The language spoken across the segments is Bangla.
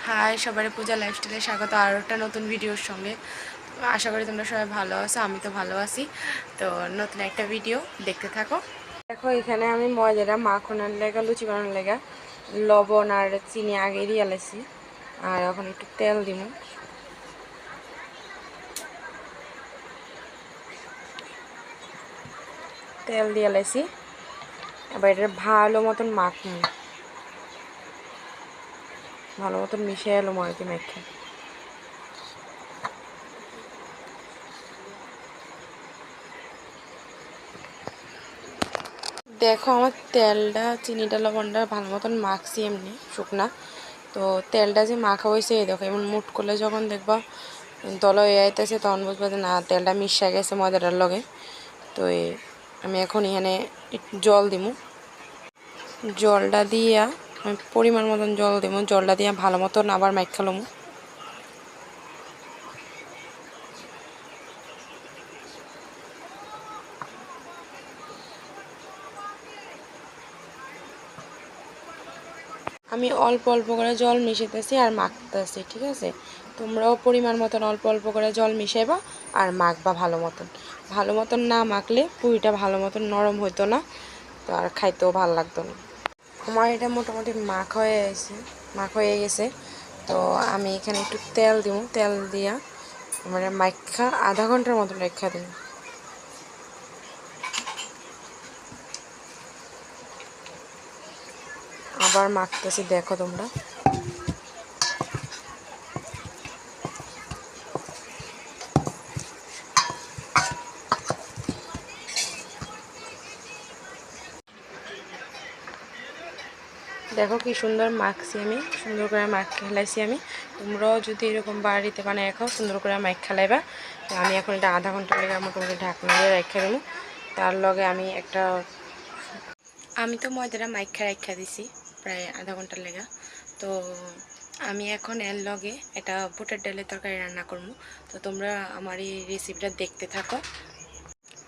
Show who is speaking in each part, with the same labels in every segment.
Speaker 1: হাই সবাই, পূজা লাইফস্টাইলে স্বাগত আর একটা নতুন ভিডিওর সঙ্গে। আশা করি তোমরা সবাই ভালো আছো, আমি তো ভালো আছি। তো নতুন একটা ভিডিও দেখতে থাকো। দেখো এখানে আমি ময়দাটা মাখনের লেগা, লুচি বানানোর লেগা লবণ আর চিনি আগে দিয়ে আলাইছি। আর এখন একটু তেল দিব, তেল দিয়ে আলাইছি। এবার এটা ভালো মতন মাখুন, ভালো মতন মিশিয়ে এলো ময়দা মেখে। দেখো আমার তেলটা, চিনিটা, লবণটা ভালো মতন মাখছি এমনি শুকনা। তো তেলটা যে মাখা হয়েছে, এই দেখো এমন মুট করলে যখন দেখবা দল হয়ে আইতেছে, তখন বুঝবা যে না তেলটা মিশা গেছে ময়দাটার লগে। তো আমি এখন এখানে একটু জল দিব, জলটা দিয়া আমি পরিমাণ মতন জল দেবো, জলটা দিয়া ভালো মতন আবার মাখালাম। আমি অল্প অল্প করে জল মিশাইতেছি আর মাখতেছি, ঠিক আছে? তোমরাও পরিমাণ মতন অল্প অল্প করে জল মিশাইবা আর মাখবা ভালো মতন। ভালো মতন না মাখলে পুরিটা ভালো মতন নরম হইতো না, তো আর খাইতেও ভালো লাগতো না। আমার এটা মোটামুটি মাখ হয়ে গেছে। তো আমি এখানে একটু তেল দিব, তেল দিয়া মানে মাখা আধা ঘন্টার মতন রেখা দিই। আবার মাখতেছি, দেখো তোমরা। দেখো কি সুন্দর মাখছি, আমি সুন্দর করে মাখ খেলাইছি আমি। তোমরাও যদি এরকম বাড়িতে বানায় খাও, সুন্দর করে মাখ খেলাইবা। তো আমি এখন এটা আধা ঘন্টা লেগে মোটামুটি ঢাকনা দিয়ে রেখে দেবো। তার লগে আমি তো ময়দাটা মাইখা রেখা দিছি প্রায় আধা ঘন্টার লেগা। তো আমি এখন এর লগে এটা বুটের ডালের তরকারি রান্না করবো। তো তোমরা আমার এই রেসিপিটা দেখতে থাকো।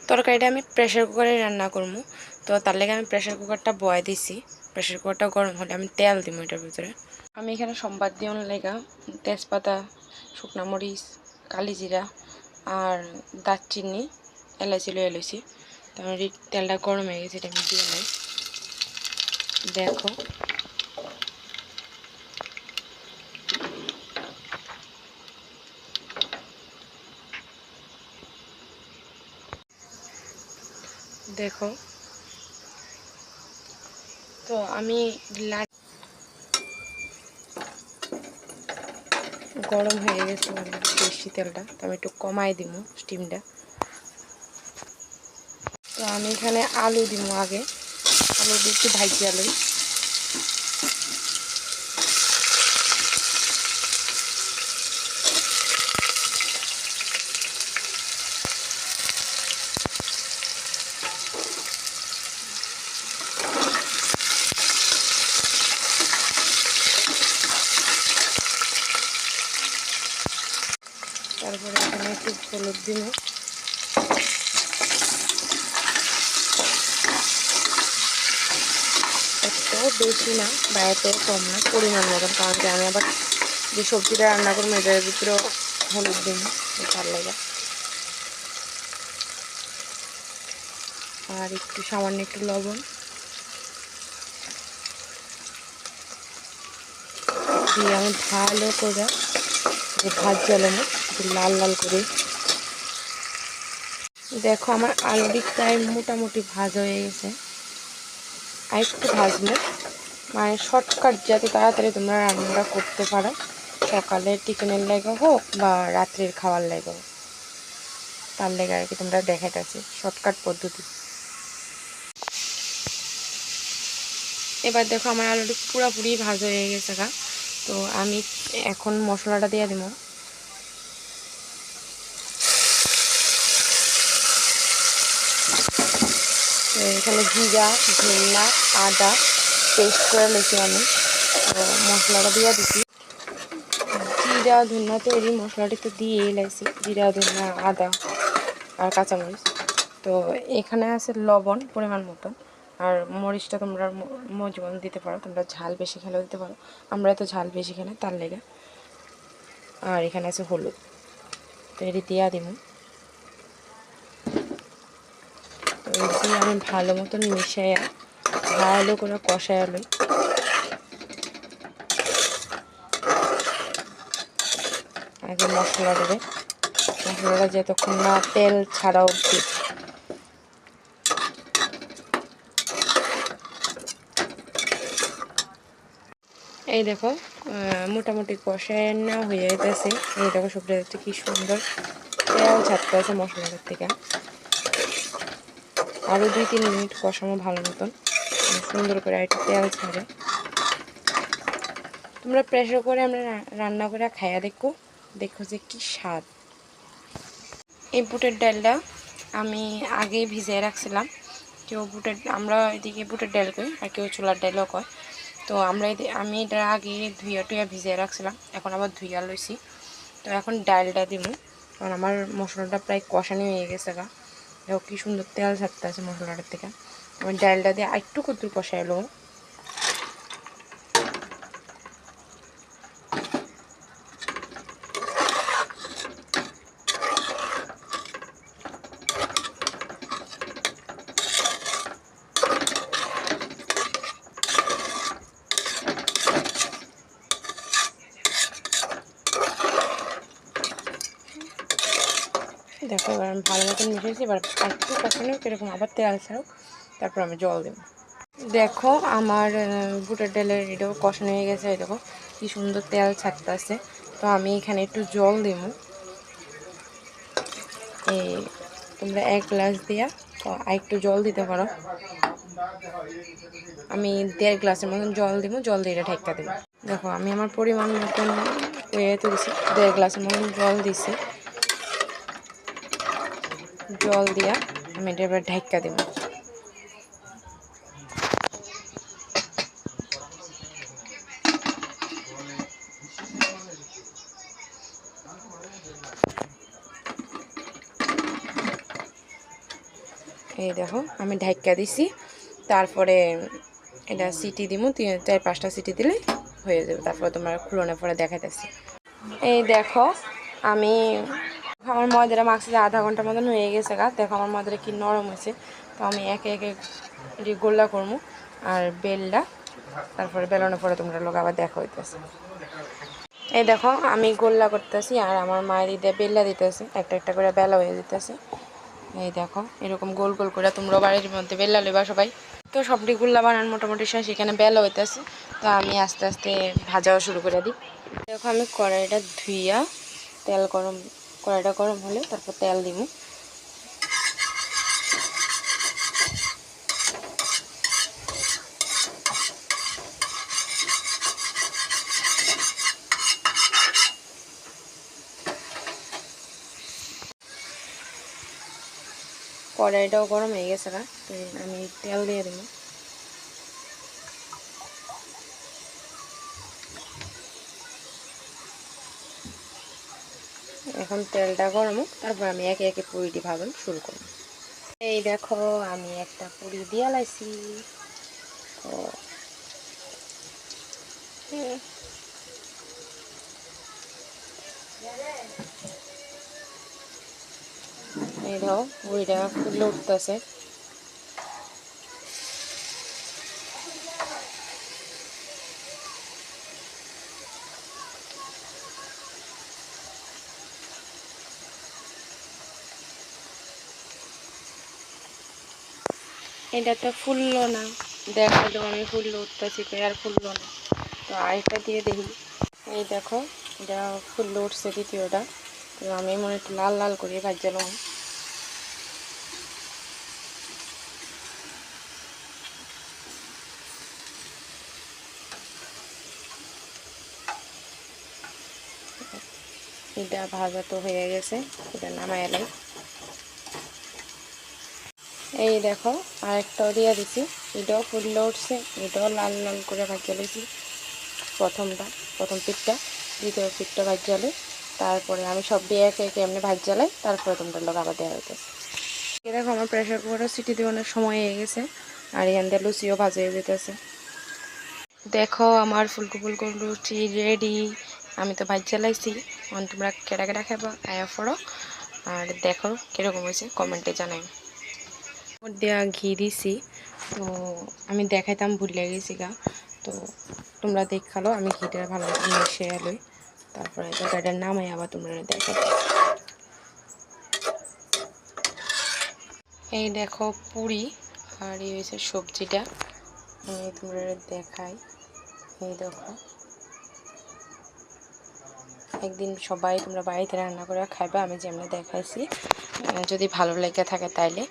Speaker 1: তরকারিটা আমি প্রেশার কুকারে রান্না করবো। তো তার লেগে আমি প্রেশার কুকারটা বয় দিছি। প্রেশার কুকারটা গরম হলে আমি তেল দিব এটার ভিতরে। আমি এখানে সম্বাদ দিয়ে লেগা তেজপাতা, শুকনা মরিচ, কালি জিরা আর দারচিনি, এলাচি লয়ে এলাইছি। তো আমার তেলটা গরম হয়ে গেছে, এটা আমি দিয়ে নেই। দেখো দেখো তো আমি গরম হয়ে গেছে বেশি তেলটা, তো আমি একটু কমাই দিব স্টিমটা। তো আমি এখানে আলু দিব, আগে আলু দিয়ে একটু ভাজি আলু। তারপরে এখানে একটু হলুদ দিব, এত বেশি না বা এত কম না, পরিমাণ মতন। কারণ কি আমি আবার যে সবজিটা রান্না করবো এটার ভিতরেও হলুদ দিব, ভালো লাগে। আর একটু সামান্য একটু লবণ দিয়ে আমি ভালো করে ভাজি আলাম, লাল লাল করে। দেখো আমার আলুটি প্রায় মোটামুটি ভাজা হয়ে গেছে। আর একটু ভাজলে মানে শর্টকাট, যাতে তাড়াতাড়ি তোমরা রান্নাটা করতে পারো, সকালে টিফিনের লেগে হোক বা রাত্রের খাওয়ার লেগে হোক, তার লেগে আর কি তোমরা দেখাইতেছি শর্টকাট পদ্ধতি। এবার দেখো আমার আলুটি পুরোপুরি ভাজা হয়ে গেছে গা। তো আমি এখন মশলাটা দিয়ে দিব। এখানে জিরা, ধনিয়া, আদা পেস্ট করে লেছি আমি। তো মশলাটা দিয়ে দিচ্ছি। জিরা ধনিয়া তো এই মশলাটি তো দিয়েই লাইছি, জিরা ধনিয়া আদা আর কাঁচামরিচ। তো এখানে আছে লবণ পরিমাণ মতো, আর মরিচটা তোমরা মজবন দিতে পারো, তোমরা ঝাল বেশি খেলেও দিতে পারো, আমরা তো ঝাল বেশি খেলে তার লেগে। আর এখানে আছে হলুদ, তো এটি দিয়া দিব। তো এটি আমি ভালো মতন মিশাইয়া ভালো করে কষাইয়া লই। আগে মশলাটা যতক্ষণ না তেল ছাড়া অবধি এই দেখো মোটামুটি কষায় না হয়ে যাইতেছে। এই দেখো সবটা দেখতে কি সুন্দর তেল ছাড়তে আছে মশলাটার থেকে। আরও 2-3 মিনিট কষানো ভালো মতন সুন্দর করে একটু তেল ছাড়ে। তোমরা প্রেসার করে আমরা রান্না করে খাইয়া দেখো যে কি স্বাদ। এই বুটের ডালটা আমি আগেই ভিজিয়ে রাখছিলাম। কেউ আমরা এদিকে বুটের ডাল কই, আর কেউ ছোলার ডালও কয়। তো আমি এটা আগে ধুইয়া ভিজিয়ে রাখছিলাম, এখন আবার ধুইয়া লইছি। তো এখন ডালটা দিব, কারণ আমার মশলাটা প্রায় কষানি হয়ে গেছে গা। দেখো কি সুন্দর তেল ছাড়তে আছে মশলাটার থেকে। আমি ডালটা দিয়ে একটু কদ্দুর কষাইলো। দেখো এবার আমি ভালো মতন মিশিয়েছি। এবার একটু কষানো এরকম আবার তেল ছাড়ুক, তারপর আমি জল দেব। দেখো আমার বুটের ডালের এটাও কষানো হয়ে গেছে। দেখো কি সুন্দর তেল ছাড়তে আছে। তো আমি এখানে একটু জল দেব। এই তোমরা 1 গ্লাস দিয়া তো একটু জল দিতে পারো। আমি 1.5 গ্লাসের মতন জল দিব, জল দিয়ে এটা ঢেক্কা দেবো। দেখো আমি আমার পরিমাণ মতন কয়ে তুলছি, 1.5 গ্লাসের মতন জল দিছি। জল দিয়া আমি এটা এবার ঢেক্কা দেবো। এই দেখো আমি ঢাইকা দিছি। তারপরে এটা সিটি দিব, 4-5টা সিটি দিলে হয়ে যাবে। তারপরে তোমার খুলনের পরে দেখাইতেছি। এই দেখো আমি আমার ময়দাটা মাখছি 1/2 ঘন্টার মতন হয়ে গেছে গা। দেখো আমার ময়দাটা কি নরম হয়েছে। তো আমি একে একে গোল্লা করবো আর বেলটা, তারপরে বেলানোর পরে তোমরা লোক আবার দেখা হইতেছে। এই দেখো আমি গোল্লা করতেছি আর আমার মায়ের দিতে বেল্লা দিতেছে, একটা একটা করে বেলা হয়ে দিতেছে। এই দেখো এরকম গোল গোল করে তোমরা বাড়ির মধ্যে বেল্লা লইবা সবাই। তো সবটি গুল্লা বানান মোটামুটি শেষ, এখানে বেলা হইতেছে। তো আমি আস্তে আস্তে ভাজাও শুরু করে দিই। দেখো আমি কড়াইটা ধুইয়া কড়াইটা গরম হলে তারপর তেল দিব। কড়াইটাও গরম হয়ে গেছে না, তো আমি তেল দিয়ে দেব। এখন তেলটা গরম হোক, তারপর আমি একে একে পুরিটি ভাজা শুরু করব। এই দেখো আমি একটা পুরি দিয়ে লাইছি। তো এই দেখো পুরিটা ফুলে উঠতেছে। এটা তো ফুললো না, দেখো তো আমি ফুললো উঠতেছি আর ফুললো না। তো আরেকটা দিয়ে দেখি। এই দেখো এটা ফুললো উঠছে দ্বিতীয়টা। তো আমি মনে একটু লাল লাল করে ভাজলাম। এটা ভাজা তো হয়ে গেছে, এটা নামাই এলাই। এই দেখো আরেকটাও দিয়ে দিছি, এটাও ফুললে উঠছে, এটাও লাল লাল করে ভাজা লইছি। প্রথম পিঠটা, দ্বিতীয় পিঠটা ভাজালে তারপরে আমি সব দিয়ে একে একে এমনি ভাজালাই, তারপরে তোমরা লোক আবার দেওয়া হইতেছে। দেখো আমার প্রেশার কুকারে সিটি দেওয়ানোর সময় হয়ে গেছে। আর এখান দিয়ে লুচিও ভাজা হয়ে যেতেছে। দেখো আমার ফুলকো ফুলকো লুচি রেডি। আমি তো ভাজ চালাইছি, তোমরা কেটা কেটা খাবো আয়া পড়ো আর দেখো কীরকম হয়েছে কমেন্টে জানাই। দেওয়া ঘি দিছি, তো আমি দেখাইতাম ভুলে গেছি গা, তো তোমরা দেখালো আমি ঘিটা ভালো মিশিয়ে লই, তারপরে তরকারিটার নামাই আবার তোমরা দেখাই। এই দেখো পুরি আর এই হয়েছে সবজিটা, আমি তোমরা দেখাই। এই দেখো একদিন সবাই তোমরা বাড়িতে রান্না করে খাইবে আমি যেমন দেখাইছি। যদি ভালো লেগে থাকে তাইলে